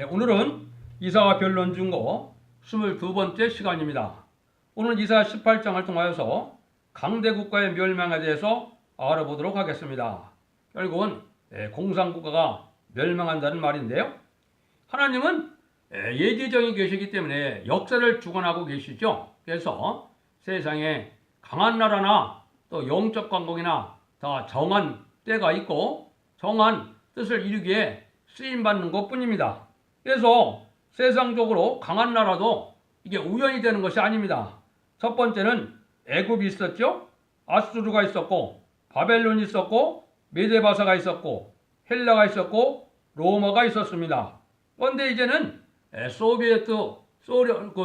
오늘은 이사와 변론 중거 22번째 시간입니다. 오늘 이사 18장을 통하여서 강대국가의 멸망에 대해서 알아보도록 하겠습니다. 결국은 공산국가가 멸망한다는 말인데요. 하나님은 예지정이 계시기 때문에 역사를 주관하고 계시죠. 그래서 세상에 강한 나라나 또 영적 강국이나 다 정한 때가 있고 정한 뜻을 이루기에 쓰임받는 것뿐입니다. 그래서 세상적으로 강한 나라도 이게 우연히 되는 것이 아닙니다. 첫 번째는 애굽이 있었죠. 아수르가 있었고 바벨론이 있었고 메데바사가 있었고 헬라가 있었고 로마가 있었습니다. 그런데 이제는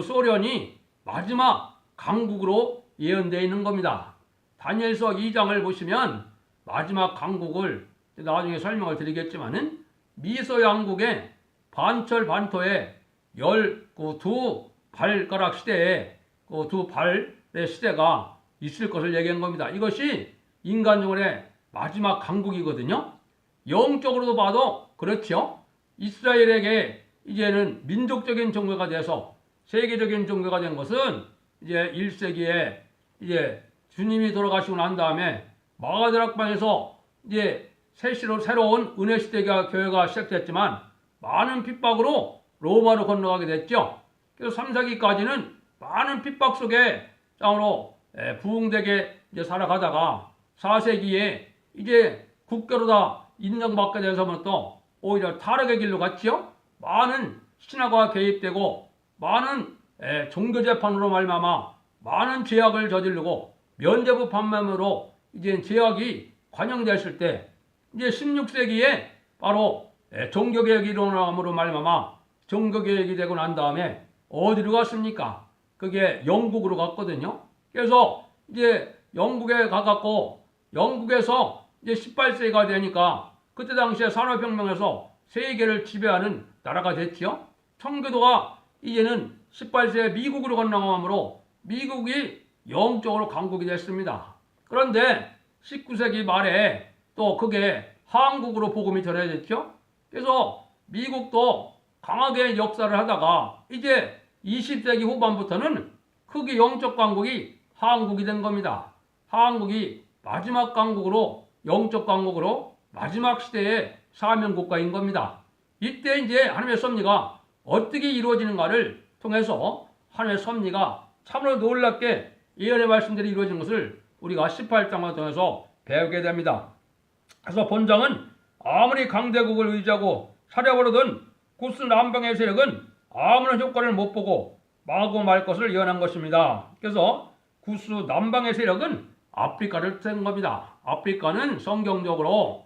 소련이 마지막 강국으로 예언되어 있는 겁니다. 다니엘서 2장을 보시면 마지막 강국을 나중에 설명을 드리겠지만은 미소양국의 반철 반토의 12발가락 시대에 그 두 발의 시대가 있을 것을 얘기한 겁니다. 이것이 인간적으로의 마지막 강국이거든요. 영적으로도 봐도 그렇죠. 이스라엘에게 이제는 민족적인 종교가 돼서 세계적인 종교가 된 것은 이제 1세기에 이제 주님이 돌아가시고 난 다음에 마가다락방에서 이제 새로운 은혜 시대가 교회가 시작됐지만 많은 핍박으로 로마로 건너가게 됐죠. 그래서 3, 4기까지는 많은 핍박 속에 짱으로 부흥되게 이제 살아가다가 4세기에 이제 국가로 다 인정받게 돼서부터 오히려 타락의 길로 갔죠. 많은 신화가 개입되고 많은 종교재판으로 말미암아 많은 죄악을 저지르고 면죄부 판매으로 이제 죄악이 관영됐을 때 이제 16세기에 바로 종교개혁이 일어남으로 말미암아 종교개혁이 되고 난 다음에 어디로 갔습니까? 그게 영국으로 갔거든요. 그래서 이제 영국에 가갖고 영국에서 이제 18세기가 되니까 그때 당시에 산업혁명에서 세계를 지배하는 나라가 됐죠. 청교도가 이제는 18세기에 미국으로 건너가므로 미국이 영적으로 강국이 됐습니다. 그런데 19세기 말에 또 그게 한국으로 복음이 전해졌죠. 그래서 미국도 강하게 역사를 하다가 이제 20세기 후반부터는 크게 영적 강국이 한국이 된 겁니다. 한국이 마지막 강국으로 영적 강국으로 마지막 시대의 사명국가인 겁니다. 이때 이제 하나님의 섭리가 어떻게 이루어지는가를 통해서 하나님의 섭리가 참으로 놀랍게 예언의 말씀들이 이루어진 것을 우리가 18장을 통해서 배우게 됩니다. 그래서 본장은 아무리 강대국을 의지하고 사려버리던 구스 남방의 세력은 아무런 효과를 못 보고 마구 말 것을 예언한 것입니다. 그래서 구스 남방의 세력은 아프리카를 뜻한 겁니다. 아프리카는 성경적으로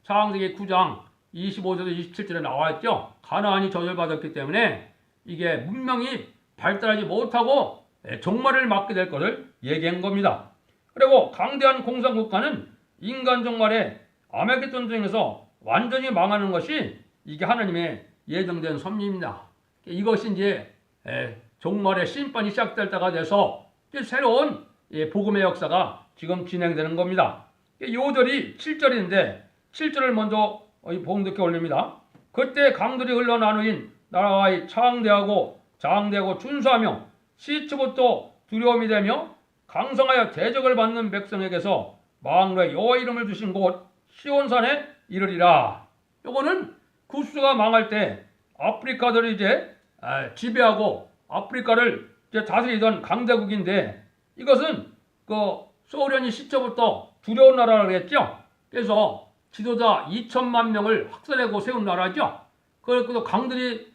창세기 9장 25절에서 27절에 나와 있죠. 가나안이 저주받았기 때문에 이게 문명이 발달하지 못하고 종말을 맞게 될 것을 얘기한 겁니다. 그리고 강대한 공산국가는 인간 종말에 아메게돈 전쟁에서 완전히 망하는 것이 이게 하나님의 예정된 섭리입니다. 이것이 이제 종말의 심판이 시작될 때가 돼서 이제 새로운 복음의 역사가 지금 진행되는 겁니다. 요절이 7절인데 7절을 먼저 봉독해 올립니다. 그때 강들이 흘러나누인 나라의 창대하고 장대하고 준수하며 시초부터 두려움이 되며 강성하여 대적을 받는 백성에게서 망로의 여호와 이름을 주신 곳 시온산에 이르리라. 요거는 구스가 망할 때 아프리카들이 이제 지배하고 아프리카를 이제 다스리던 강대국인데 이것은 그 소련이 시초부터 두려운 나라라고 했죠. 그래서 지도자 2천만 명을 확산하고 세운 나라죠. 그리고 강들이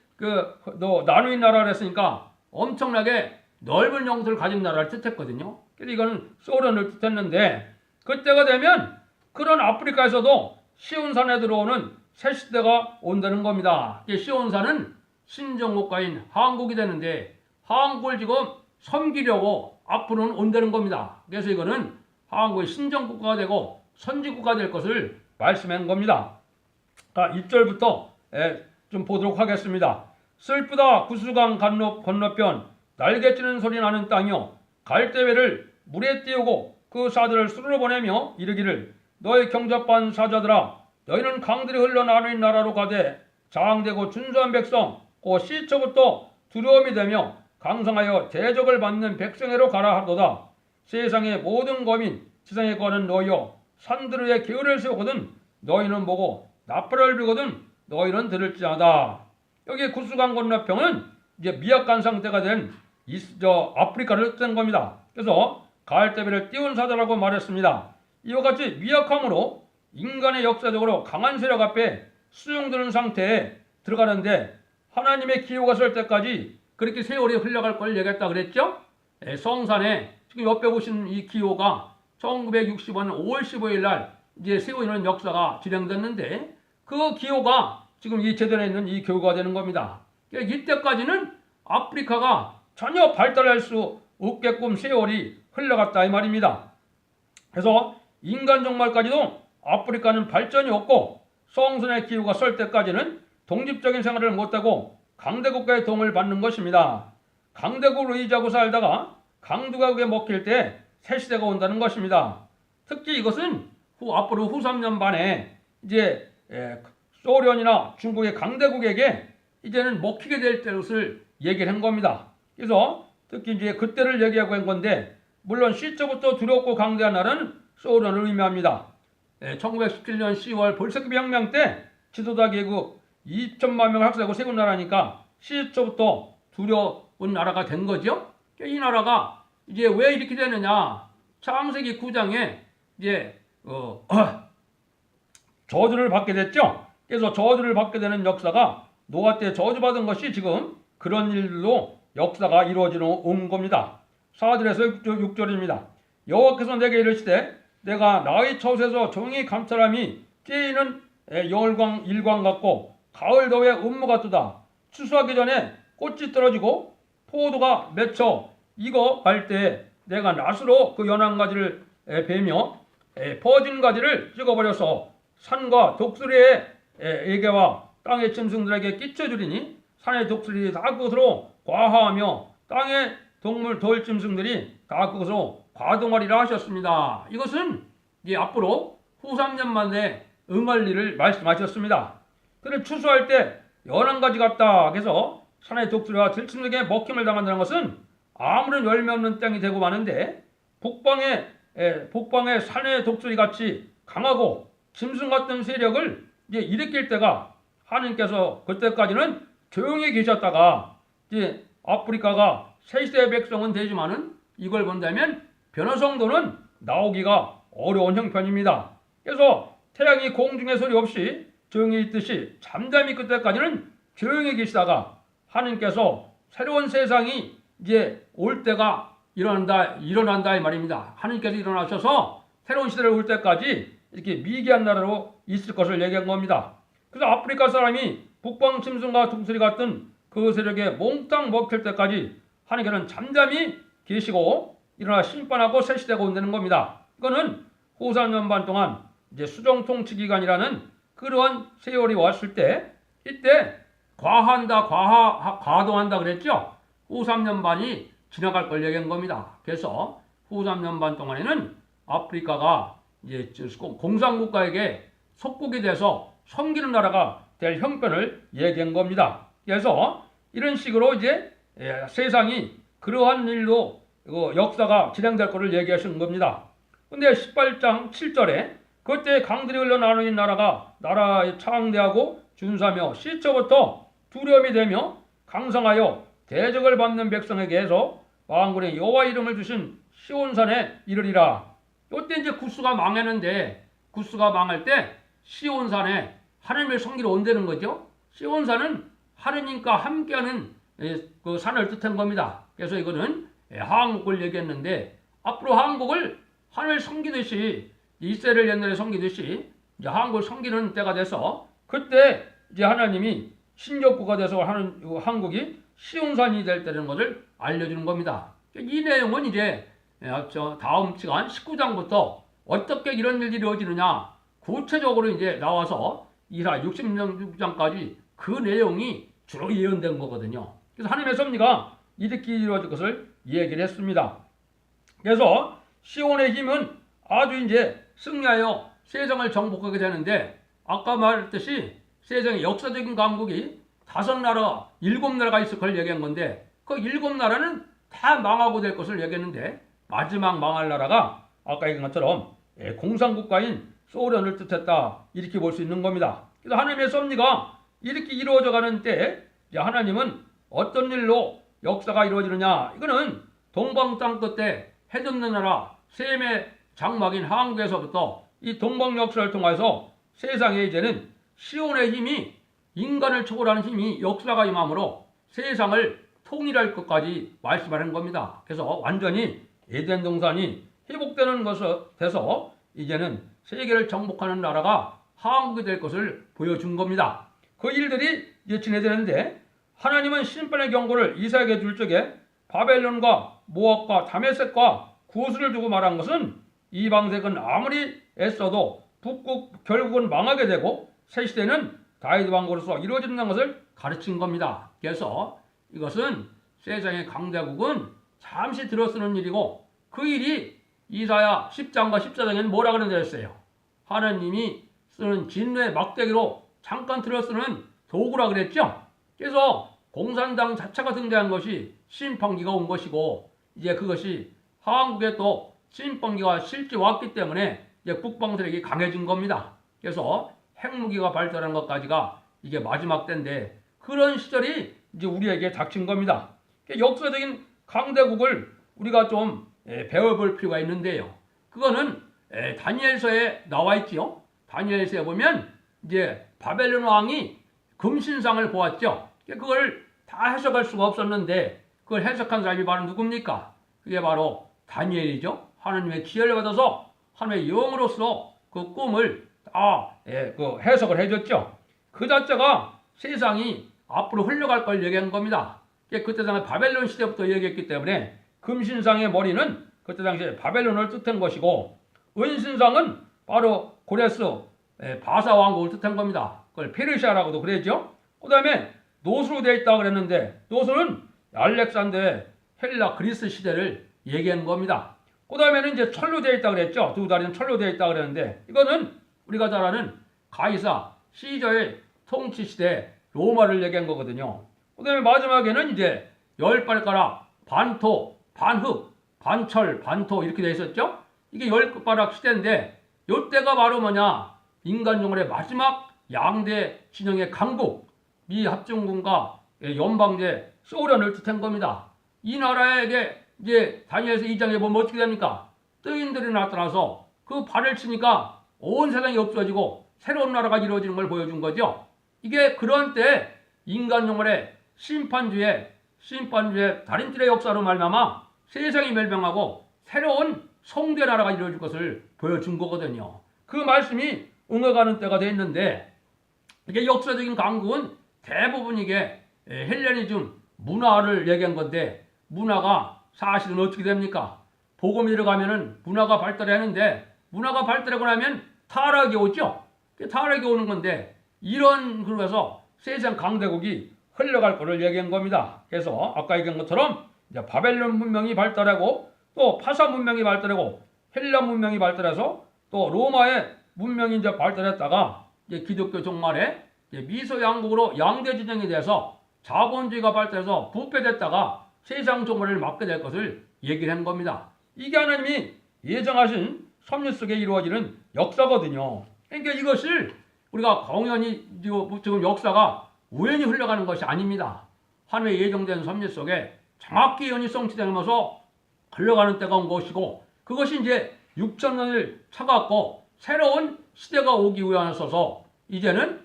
나누인 나라를 했으니까 엄청나게 넓은 영토를 가진 나라를 뜻했거든요. 그래서 이거는 소련을 뜻했는데 그때가 되면 그런 아프리카에서도 시온산에 들어오는 새 시대가 온다는 겁니다. 시온산은 신정국가인 한국이 되는데 한국을 지금 섬기려고 앞으로는 온다는 겁니다. 그래서 이거는 한국의 신정국가가 되고 선지국가가 될 것을 말씀한 겁니다. 1절부터 좀 보도록 하겠습니다. 슬프다 구스강 건너편 날개치는 소리 나는 땅이요 갈대배를 물에 띄우고 그 사들을 수르러 보내며 이르기를 너희 경접한 사자들아 너희는 강들이 흘러나누인 나라로 가되 장대고 준수한 백성 고 시초부터 두려움이 되며 강성하여 대적을 받는 백성에로 가라 하도다. 세상의 모든 거민 지상에 거하는 너희여 산들의 계율을 세우거든 너희는 보고 나팔을 불거든 너희는 들을지어다. 여기 구수강 건너편은 이제 미약간상 때가 된 아프리카를 뜻한 겁니다. 그래서 갈대비를 띄운 사자라고 말했습니다. 이와 같이 미약함으로 인간의 역사적으로 강한 세력 앞에 수용되는 상태에 들어가는데 하나님의 기호가 설 때까지 그렇게 세월이 흘러갈 걸 얘기했다 그랬죠? 성산에 지금 옆에 보시는 이 기호가 1965년 5월 15일 날 이제 세워지는 역사가 진행됐는데 그 기호가 지금 이 제단에 있는 이 교구가 되는 겁니다. 그러니까 이때까지는 아프리카가 전혀 발달할 수 없게끔 세월이 흘러갔다 이 말입니다. 그래서 인간 종말까지도 아프리카는 발전이 없고 성선의 기후가 설 때까지는 독립적인 생활을 못하고 강대국가의 도움을 받는 것입니다. 강대국을 의지하고 살다가 강대국에 먹힐 때 새 시대가 온다는 것입니다. 특히 이것은 앞으로 후 3년 반에 이제 소련이나 중국의 강대국에게 이제는 먹히게 될 것을 얘기를 한 겁니다. 그래서 특히 이제 그때를 얘기하고 한 건데 물론 시초부터 두렵고 강대한 나라는 소련을 의미합니다. 1917년 10월 볼셰비키 혁명 때 지도자 계급 2천만 명을 학살하고 세운 나라니까 시초부터 두려운 나라가 된 거죠. 이 나라가 이제 왜 이렇게 되느냐? 창세기 9장에 이제 저주를 받게 됐죠. 그래서 저주를 받게 되는 역사가 노아 때 저주받은 것이 지금 그런 일로 역사가 이루어지는 겁니다. 4절에서 6절입니다. 여호와께서 내게 이르시되 내가 나의 처소에서 종이 감찰함이 째이는 일광 같고 가을 더위에 음모 같도다. 추수하기 전에 꽃이 떨어지고 포도가 맺혀 익어 갈 때 내가 낫으로 그 연한 가지를 베며 퍼진 가지를 찍어버려서 산과 독수리의 에게와 땅의 짐승들에게 끼쳐주리니 산의 독수리 다 그것으로 과하하며 땅의 동물 돌짐승들이 다 그것으로 과동하리라 하셨습니다. 이것은 이제 앞으로 후 3년 만에 응할 일을 말씀하셨습니다. 그를 추수할 때 연한 가지 같다. 그래서 산의 독수리와 들짐승에게 먹힘을 당한다는 것은 아무런 열매 없는 땅이 되고 마는데 북방의 산의 독수리 같이 강하고 짐승 같은 세력을 이제 일으킬 때가 하나님께서 그때까지는 조용히 계셨다가 이제 아프리카가 새 시대의 백성은 되지만은 이걸 본다면 변화성도는 나오기가 어려운 형편입니다. 그래서 태양이 공중의 소리 없이 조용히 있듯이 잠잠히 그때까지는 조용히 계시다가 하나님께서 새로운 세상이 이제 올 때가 일어난다 이 말입니다. 하나님께서 일어나셔서 새로운 시대를 올 때까지 이렇게 미개한 나라로 있을 것을 얘기한 겁니다. 그래서 아프리카 사람이 북방 짐승과 독수리 같은 그 세력에 몽땅 먹힐 때까지 하나님께서는 잠잠히 계시고 일어나 심판하고 새 시대가 온다는 겁니다. 이거는 후 3년 반 동안 이제 수정 통치 기간이라는 그러한 세월이 왔을 때 이때 과도한다 그랬죠. 후 3년 반이 지나갈 걸 얘기한 겁니다. 그래서 후 3년 반 동안에는 아프리카가 이제 공산국가에게 속국이 돼서 섬기는 나라가 될 형편을 얘기한 겁니다. 그래서 이런 식으로 이제 세상이 그러한 일로 역사가 진행될 것을 얘기하시는 겁니다. 근데 18장 7절에 그때 강들이 흘러 나누는 나라에 창대하고 준수하며 시초부터 두려움이 되며 강성하여 대적을 받는 백성에게서 만군의 여호와 이름을 주신 시온산에 이르리라. 이때 이제 구스가 망했는데 구스가 망할 때 시온산에 하나님을 섬기러 온다는 거죠. 시온산은 하나님과 함께하는 그 산을 뜻한 겁니다. 그래서 이거는 한국을 얘기했는데 앞으로 한국을 하나님을 섬기듯이 이스라엘을 옛날에 섬기듯이 이제 한국을 섬기는 때가 돼서 그때 이제 하나님이 신격구가 돼서 하는 한국이 시온산이 될 때라는 것을 알려주는 겁니다. 이 내용은 이제 다음 시간 19장부터 어떻게 이런 일들이 이루어지느냐 구체적으로 이제 나와서 이사 66장까지 그 내용이 주로 예언된 거거든요. 그래서 하나님의 섭리가 이렇게 이루어질 것을 얘기를 했습니다. 그래서 시온의 힘은 아주 이제 승리하여 세상을 정복하게 되는데 아까 말했듯이 세상에 역사적인 강국이 5나라, 7나라가 있을 걸 얘기한 건데 그 7나라는 다 망하고 될 것을 얘기했는데 마지막 망할 나라가 아까 얘기한 것처럼 공산국가인 소련을 뜻했다. 이렇게 볼 수 있는 겁니다. 그래서 하나님의 섭리가 이렇게 이루어져 가는 때 하나님은 어떤 일로 역사가 이루어지느냐, 이거는 동방 땅 끝에 해전는 나라 셈의 장막인 한국에서부터 이 동방 역사를 통해서 세상에 이제는 시온의 힘이, 인간을 초월하는 힘이 역사가 임함으로 세상을 통일할 것까지 말씀하는 겁니다. 그래서 완전히 에덴 동산이 회복되는 것에 돼서 이제는 세계를 정복하는 나라가 한국이 될 것을 보여준 겁니다. 그 일들이 이제 진행되는데 하나님은 심판의 경고를 이사야에게 줄 적에 바벨론과 모압과 다메섹과 구스를 두고 말한 것은 이방색은 아무리 애써도 북국 결국은 망하게 되고 새 시대는 다윗 왕국으로서 이루어진다는 것을 가르친 겁니다. 그래서 이것은 세상의 강대국은 잠시 들어쓰는 일이고 그 일이 이사야 10장과 14장에는 뭐라 그런다 했어요? 하나님이 쓰는 진노의 막대기로 잠깐 들어쓰는 도구라 그랬죠? 그래서 공산당 자체가 등장한 것이 심판기가 온 것이고 이제 그것이 한국에 또 심판기가 실제 왔기 때문에 이제 국방 세력이 강해진 겁니다. 그래서 핵무기가 발달한 것까지가 이게 마지막 때인데 그런 시절이 이제 우리에게 닥친 겁니다. 역사적인 강대국을 우리가 좀 배워볼 필요가 있는데요. 그거는 다니엘서에 나와 있지요. 다니엘서에 보면 이제 바벨론 왕이 금신상을 보았죠. 그걸 다 해석할 수가 없었는데 그걸 해석한 사람이 바로 누굽니까? 그게 바로 다니엘이죠. 하나님의 지혜를 받아서 하나님의 영으로서 그 꿈을 다 그 해석을 해줬죠. 그 자체가 세상이 앞으로 흘러갈 걸 얘기한 겁니다. 그때 당시 바벨론 시대부터 얘기했기 때문에 금신상의 머리는 그때 당시에 바벨론을 뜻한 것이고 은신상은 바로 고레스 바사 왕국을 뜻한 겁니다. 그걸 페르시아라고도 그랬죠. 그 다음에 노수로 되어 있다고 그랬는데 노수는 알렉산더의 헬라 그리스 시대를 얘기한 겁니다. 그 다음에는 이제 철로 되어 있다고 그랬죠. 두 다리는 철로 되어 있다고 그랬는데 이거는 우리가 잘 아는 가이사 시저의 통치 시대 로마를 얘기한 거거든요. 그 다음에 마지막에는 이제 10발가락, 반토, 반흙, 반철, 반토 이렇게 되어 있었죠. 이게 10발가락 시대인데 이때가 바로 뭐냐, 인간 영혼의 마지막 양대 진영의 강국 미 합중국과 연방제 소련을 뜻한 겁니다. 이 나라에게 이제 다니엘서 2장에 보면 어떻게 됩니까? 뜨인들이 나타나서 그 발을 치니까 온 세상이 없어지고 새로운 나라가 이루어지는 걸 보여준 거죠. 이게 그런 때 인간 영혼의 심판주의 달인들의 역사로 말미암아 세상이 멸망하고 새로운 성대 나라가 이루어질 것을 보여준 거거든요. 그 말씀이 응해가는 때가 됐는데 이게 역사적인 강국은 대부분 이게 헬레니즘 문화를 얘기한 건데 문화가 사실은 어떻게 됩니까? 복음이 들어가면은 문화가 발달하는데 문화가 발달하고 나면 타락이 오죠. 타락이 오는 건데 이런 그래서 세상 강대국이 흘러갈 거를 얘기한 겁니다. 그래서 아까 얘기한 것처럼 이제 바벨론 문명이 발달하고 또 파사 문명이 발달하고 헬라 문명이 발달해서 또 로마의 문명이 이제 발달했다가 이제 기독교 종말에 이제 미소 양국으로 양대 진영이 돼서 자본주의가 발달해서 부패됐다가 세상 종말을 맞게 될 것을 얘기를 한 겁니다. 이게 하나님이 예정하신 섭리 속에 이루어지는 역사거든요. 그러니까 이것을 우리가 공연히 지금 역사가 우연히 흘러가는 것이 아닙니다. 하나님의 예정된 섭리 속에 정확히 연이성취 되면서 흘러가는 때가 온 것이고 그것이 이제 6,000년을 차갖고 새로운 시대가 오기 위하여서 이제는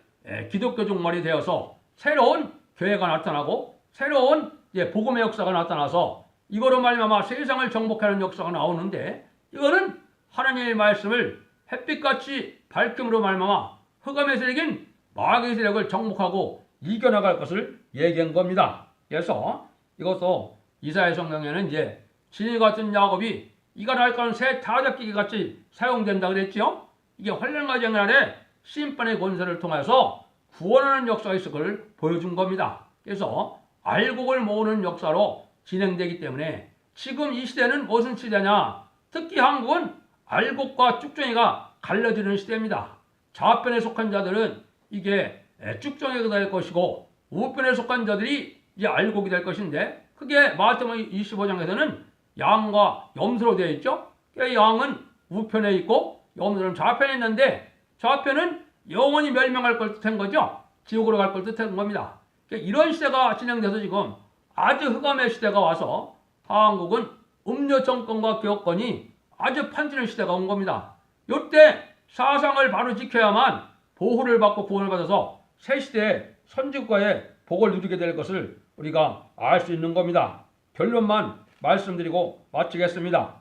기독교 종말이 되어서 새로운 교회가 나타나고 새로운 복음의 역사가 나타나서 이거로 말미암아 세상을 정복하는 역사가 나오는데 이거는 하나님의 말씀을 햇빛같이 밝힘으로 말미암아 흑암의 세력인 마귀의 세력을 정복하고 이겨나갈 것을 얘기한 겁니다. 그래서 이것도 이사야 성경에는 이제 진이 같은 야곱이 이가 날까는 새 타작기계 같이 사용된다 그랬죠. 이게 환란과 쟁날에 심판의 권세를 통해서 구원하는 역사가 있을 것을 보여준 겁니다. 그래서 알곡을 모으는 역사로 진행되기 때문에 지금 이 시대는 무슨 시대냐? 특히 한국은 알곡과 쭉정이가 갈라지는 시대입니다. 좌편에 속한 자들은 이게 쭉정하게 될 것이고 우편에 속한 자들이 이제 알곡이 될 것인데 그게 마태복음 25장에서는 양과 염소로 되어 있죠. 양은 우편에 있고 염소는 좌편에 있는데 좌편은 영원히 멸망할 걸 뜻한 거죠. 지옥으로 갈 걸 뜻한 겁니다. 이런 시대가 진행돼서 지금 아주 흑암의 시대가 와서 한국은 음료 정권과 교권이 아주 판치는 시대가 온 겁니다. 이때 사상을 바로 지켜야만 보호를 받고 구원을 받아서 새 시대의 선지국가의 복을 누리게 될 것을 우리가 알 수 있는 겁니다. 결론만 말씀드리고 마치겠습니다.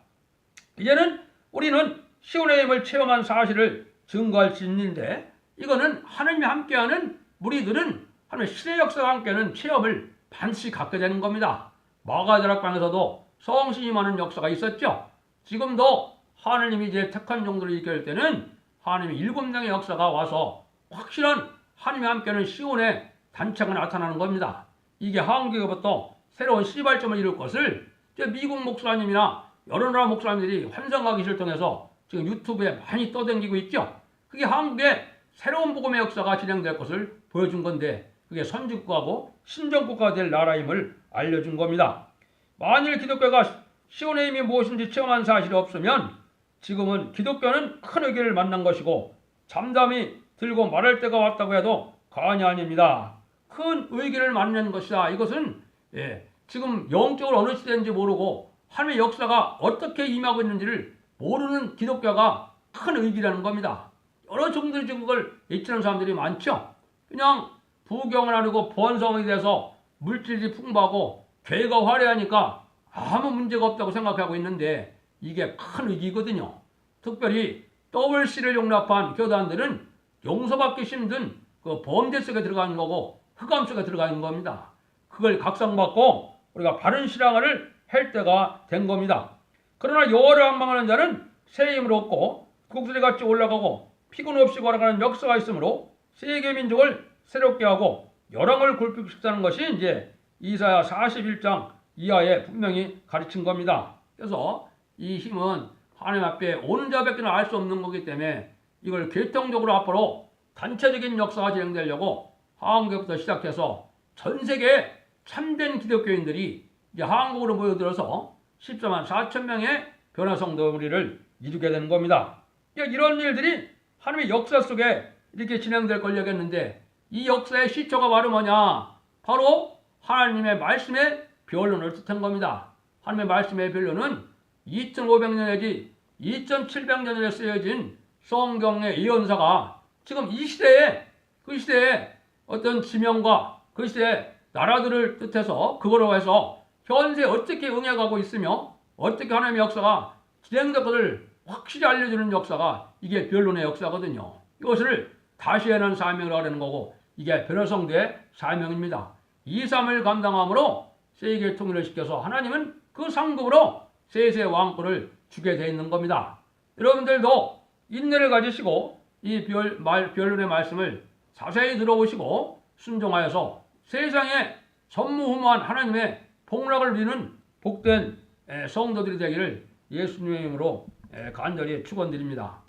이제는 우리는 시온의 힘을 체험한 사실을 증거할 수 있는데 이거는 하나님이 함께하는 무리들은 하나님의 신의 역사와 함께하는 체험을 반드시 갖게 되는 겁니다. 마가다락방에서도 성신이 임하는 역사가 있었죠. 지금도 하나님이 이제 택한 종들을 이끌 때는 하나님의 7명의 역사가 와서 확실한 하나님이 함께하는 시온의 단체가 나타나는 겁니다. 이게 한국에부터 새로운 시발점을 이룰 것을 미국 목사님이나 여러 나라 목사님들이 환상과 기술을 통해서 지금 유튜브에 많이 떠다니고 있죠. 그게 한국의 새로운 복음의 역사가 진행될 것을 보여준 건데 그게 선지국가고 신정국가가 될 나라임을 알려준 겁니다. 만일 기독교가 시온의 힘이 무엇인지 체험한 사실이 없으면 지금은 기독교는 큰 위기를 만난 것이고 잠잠히 들고 말할 때가 왔다고 해도 과언이 아닙니다. 큰 위기를 만난 것이다. 이것은 지금 영적으로 어느 시대인지 모르고 하나님의 역사가 어떻게 임하고 있는지를 모르는 기독교가 큰 위기라는 겁니다. 여러 종들이 지금 그걸 잊히는 사람들이 많죠. 그냥 부경을 하려고 번성이 돼서 물질이 풍부하고 교회가 화려하니까 아무 문제가 없다고 생각하고 있는데 이게 큰 위기거든요. 특별히 WC를 용납한 교단들은 용서받기 힘든 그 범죄 속에 들어가는 거고 흑암 속에 들어가는 겁니다. 그걸 각성받고 우리가 바른 신앙을 할 때가 된 겁니다. 그러나 여호와를 앙망하는 자는 새 힘을 얻고 곡소리같이 올라가고 피곤 없이 걸어가는 역사가 있으므로 세계 민족을 새롭게 하고 열왕을 굴복시키는 것이 이제 이사야 41장 이하에 분명히 가르친 겁니다. 그래서 이 힘은 하나님 앞에 오는 자밖에 알 수 없는 거기 때문에 이걸 결정적으로 앞으로 단체적인 역사가 진행되려고 한국부터 시작해서 전 세계 참된 기독교인들이 이제 한국으로 모여들어서 14만 4천 명의 변화성도 우리를 이루게 되는 겁니다. 이런 일들이 하나님의 역사 속에 이렇게 진행될 걸 여겼는데 이 역사의 시초가 바로 뭐냐? 바로 하나님의 말씀의 변론을 뜻한 겁니다. 하나님의 말씀의 변론은 2500년 내지 2700년 전에 쓰여진 성경의 예언사가 지금 이 시대에 그 시대에 어떤 지명과 그 시대의 나라들을 뜻해서 그거로 해서 현재 어떻게 응해가고 있으며 어떻게 하나님의 역사가 진행될 것을 확실히 알려주는 역사가 이게 변론의 역사거든요. 이것을 다시 해내는 사명을 하려는 거고 이게 변화성도의 사명입니다. 이 삶을 감당함으로 세계를 통일을 시켜서 하나님은 그 상급으로 세세 왕권을 주게 되어 있는 겁니다. 여러분들도 인내를 가지시고 이 변론의 말씀을 자세히 들어보시고 순종하여서 세상에 전무후무한 하나님의 복락을 누리는 복된 성도들이 되기를 예수님의 이름으로 간절히 축원드립니다.